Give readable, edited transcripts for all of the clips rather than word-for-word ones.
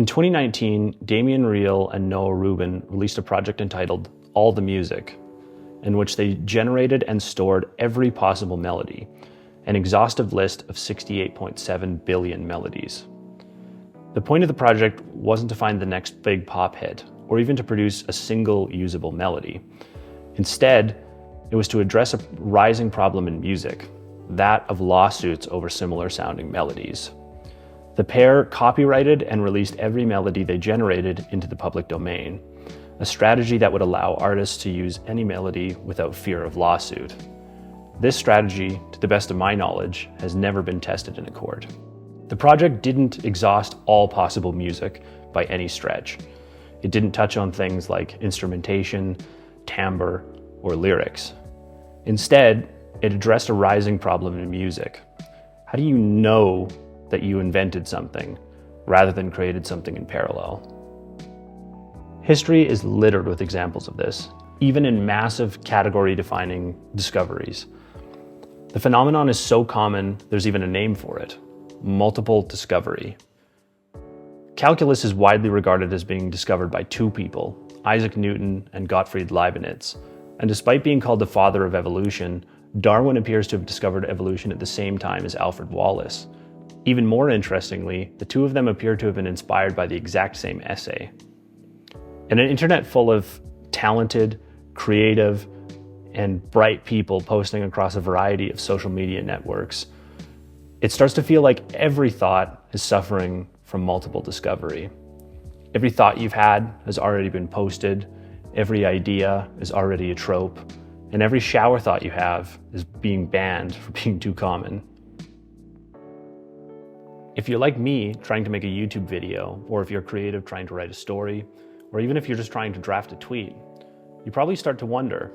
In 2019, Damien Riehl and Noah Rubin released a project entitled All the Music, in which they generated and stored every possible melody, an exhaustive list of 68.7 billion melodies. The point of the project wasn't to find the next big pop hit, or even to produce a single usable melody. Instead, it was to address a rising problem in music, that of lawsuits over similar sounding melodies. The pair copyrighted and released every melody they generated into the public domain, a strategy that would allow artists to use any melody without fear of lawsuit. This strategy, to the best of my knowledge, has never been tested in a court. The project didn't exhaust all possible music by any stretch. It didn't touch on things like instrumentation, timbre, or lyrics. Instead, it addressed a rising problem in music. How do you know that you invented something rather than created something in parallel? History is littered with examples of this, even in massive category-defining discoveries. The phenomenon is so common, there's even a name for it: multiple discovery. Calculus is widely regarded as being discovered by two people, Isaac Newton and Gottfried Leibniz. And despite being called the father of evolution, Darwin appears to have discovered evolution at the same time as Alfred Wallace. Even more interestingly, the two of them appear to have been inspired by the exact same essay. In an internet full of talented, creative, and bright people posting across a variety of social media networks, it starts to feel like every thought is suffering from multiple discovery. Every thought you've had has already been posted, every idea is already a trope, and every shower thought you have is being banned for being too common. If you're like me, trying to make a YouTube video, or if you're creative trying to write a story, or even if you're just trying to draft a tweet, you probably start to wonder,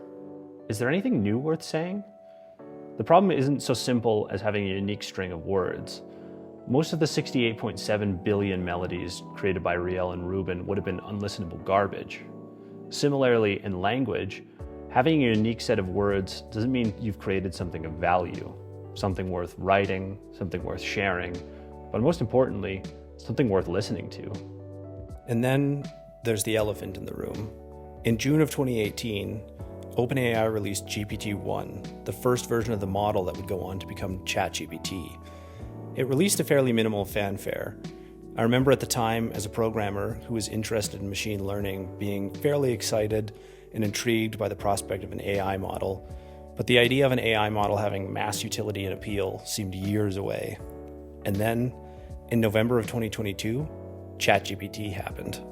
is there anything new worth saying? The problem isn't so simple as having a unique string of words. Most of the 68.7 billion melodies created by Riehl and Rubin would have been unlistenable garbage. Similarly, in language, having a unique set of words doesn't mean you've created something of value, something worth writing, something worth sharing, but most importantly, something worth listening to. And then there's the elephant in the room. In June of 2018, OpenAI released GPT-1, the first version of the model that would go on to become ChatGPT. It released a fairly minimal fanfare. I remember at the time, as a programmer who was interested in machine learning, being fairly excited and intrigued by the prospect of an AI model, but the idea of an AI model having mass utility and appeal seemed years away. And then, in November of 2022, ChatGPT happened.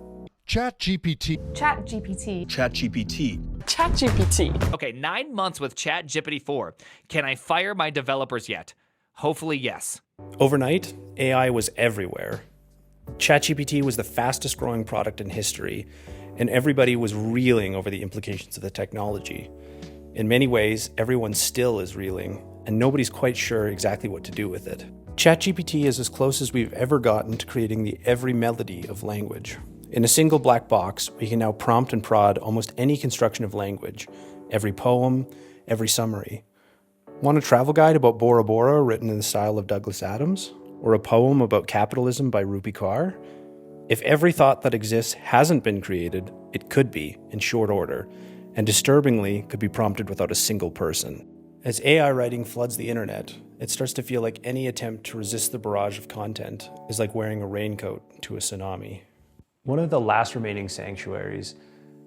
ChatGPT. ChatGPT. ChatGPT. ChatGPT. Okay, 9 months with ChatGPT-4. Can I fire my developers yet? Hopefully, yes. Overnight, AI was everywhere. ChatGPT was the fastest growing product in history, and everybody was reeling over the implications of the technology. In many ways, everyone still is reeling, and nobody's quite sure exactly what to do with it. ChatGPT is as close as we've ever gotten to creating the every melody of language. In a single black box, we can now prompt and prod almost any construction of language, every poem, every summary. Want a travel guide about Bora Bora written in the style of Douglas Adams? Or a poem about capitalism by Rupi Kaur? If every thought that exists hasn't been created, it could be, in short order, and disturbingly could be prompted without a single person. As AI writing floods the internet, it starts to feel like any attempt to resist the barrage of content is like wearing a raincoat to a tsunami. One of the last remaining sanctuaries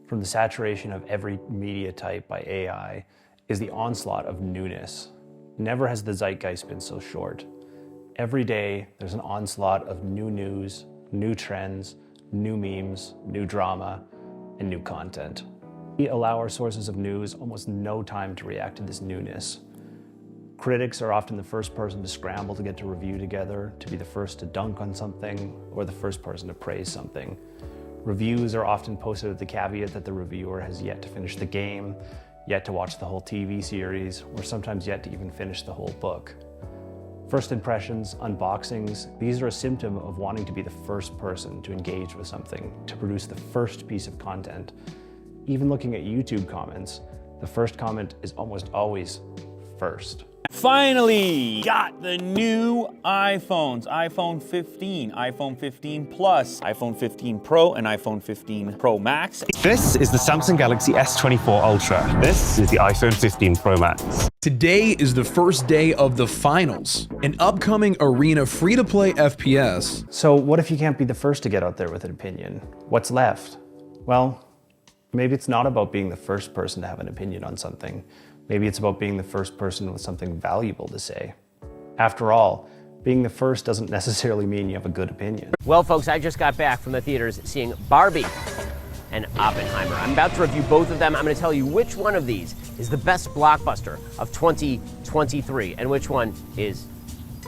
from the saturation of every media type by AI is the onslaught of newness. Never has the zeitgeist been so short. Every day, there's an onslaught of new news, new trends, new memes, new drama, and new content. We allow our sources of news almost no time to react to this newness. Critics are often the first person to scramble to get to review together, to be the first to dunk on something, or the first person to praise something. Reviews are often posted with the caveat that the reviewer has yet to finish the game, yet to watch the whole TV series, or sometimes yet to even finish the whole book. First impressions, unboxings, these are a symptom of wanting to be the first person to engage with something, to produce the first piece of content. Even looking at YouTube comments, the first comment is almost always first. Finally got the new iPhones. iPhone 15, iPhone 15 Plus, iPhone 15 Pro, and iPhone 15 Pro Max. This is the Samsung Galaxy S24 Ultra. This is the iPhone 15 Pro Max. Today is the first day of the finals, an upcoming arena free-to-play FPS. So what if you can't be the first to get out there with an opinion? What's left? Well, maybe it's not about being the first person to have an opinion on something. Maybe it's about being the first person with something valuable to say. After all, being the first doesn't necessarily mean you have a good opinion. Well, folks, I just got back from the theaters seeing Barbie and Oppenheimer. I'm about to review both of them. I'm going to tell you which one of these is the best blockbuster of 2023 and which one is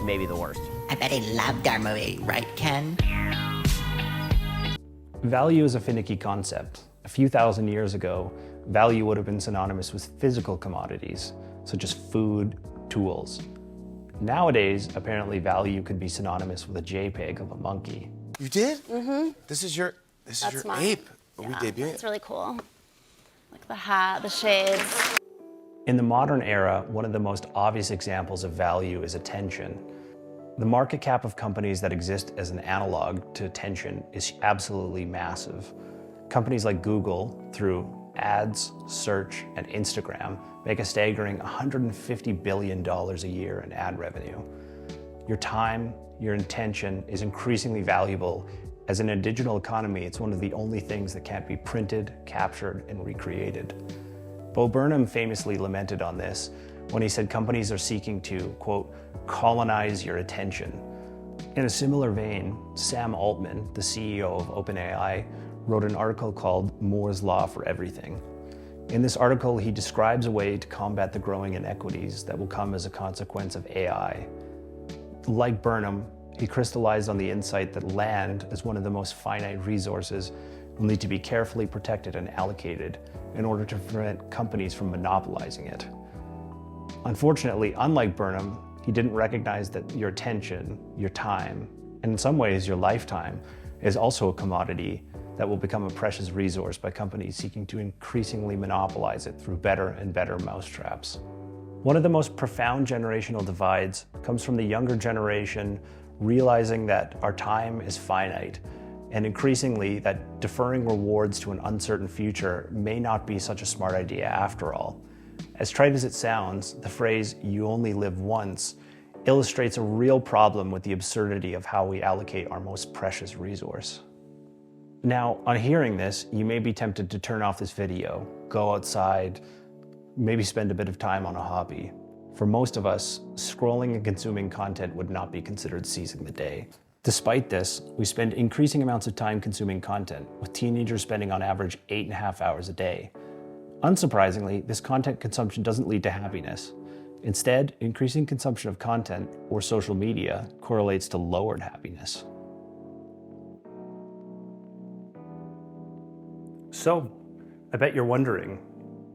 maybe the worst. I bet he loved our movie, right, Ken? Value is a finicky concept. A few thousand years ago, value would have been synonymous with physical commodities, such as food, tools. Nowadays, apparently value could be synonymous with a JPEG of a monkey. You did? Mm-hmm. This is your mine. ape. Are we debuting It's really cool. Like the hat, the shades. In the modern era, one of the most obvious examples of value is attention. The market cap of companies that exist as an analog to attention is absolutely massive. Companies like Google, through ads, search, and Instagram, make a staggering $150 billion a year in ad revenue. Your time, your intention is increasingly valuable, as in a digital economy, it's one of the only things that can't be printed, captured, and recreated. Bo Burnham famously lamented on this when he said companies are seeking to, quote, colonize your attention. In a similar vein, Sam Altman, the CEO of OpenAI, wrote an article called Moore's Law for Everything. In this article, he describes a way to combat the growing inequities that will come as a consequence of AI. Like Burnham, he crystallized on the insight that land, as one of the most finite resources, will need to be carefully protected and allocated in order to prevent companies from monopolizing it. Unfortunately, unlike Burnham, he didn't recognize that your attention, your time, and in some ways your lifetime, is also a commodity that will become a precious resource by companies seeking to increasingly monopolize it through better and better mousetraps. One of the most profound generational divides comes from the younger generation realizing that our time is finite, and increasingly that deferring rewards to an uncertain future may not be such a smart idea after all. As trite as it sounds, the phrase, "you only live once," illustrates a real problem with the absurdity of how we allocate our most precious resource. Now, on hearing this, you may be tempted to turn off this video, go outside, maybe spend a bit of time on a hobby. For most of us, scrolling and consuming content would not be considered seizing the day. Despite this, we spend increasing amounts of time consuming content, with teenagers spending on average 8.5 hours a day. Unsurprisingly, this content consumption doesn't lead to happiness. Instead, increasing consumption of content or social media correlates to lowered happiness. So, I bet you're wondering,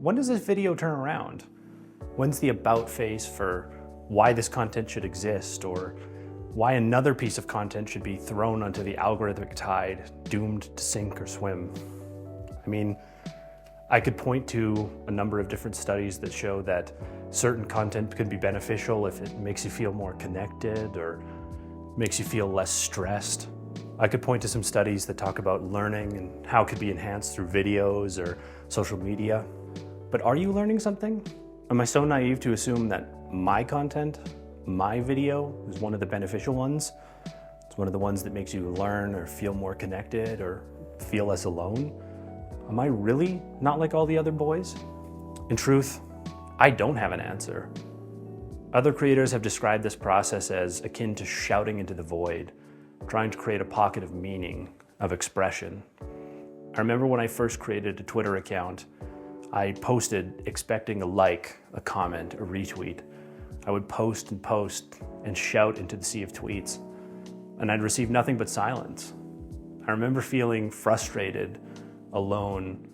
when does this video turn around? When's the about face for why this content should exist, or why another piece of content should be thrown onto the algorithmic tide, doomed to sink or swim? I mean, I could point to a number of different studies that show that certain content could be beneficial if it makes you feel more connected or makes you feel less stressed. I could point to some studies that talk about learning and how it could be enhanced through videos or social media. But are you learning something? Am I so naive to assume that my content, my video, is one of the beneficial ones? It's one of the ones that makes you learn or feel more connected or feel less alone? Am I really not like all the other boys? In truth, I don't have an answer. Other creators have described this process as akin to shouting into the void, trying to create a pocket of meaning, of expression. I remember when I first created a Twitter account, I posted expecting a like, a comment, a retweet. I would post and shout into the sea of tweets, and I'd receive nothing but silence. I remember feeling frustrated, alone,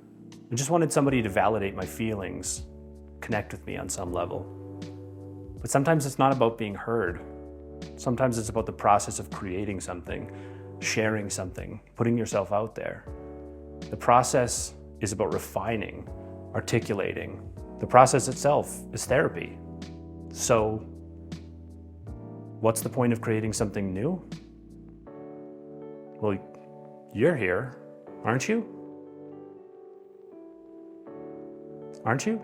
and just wanted somebody to validate my feelings, connect with me on some level. But sometimes it's not about being heard. Sometimes it's about the process of creating something, sharing something, putting yourself out there. The process is about refining, articulating. The process itself is therapy. So, what's the point of creating something new? Well, you're here, aren't you? Aren't you?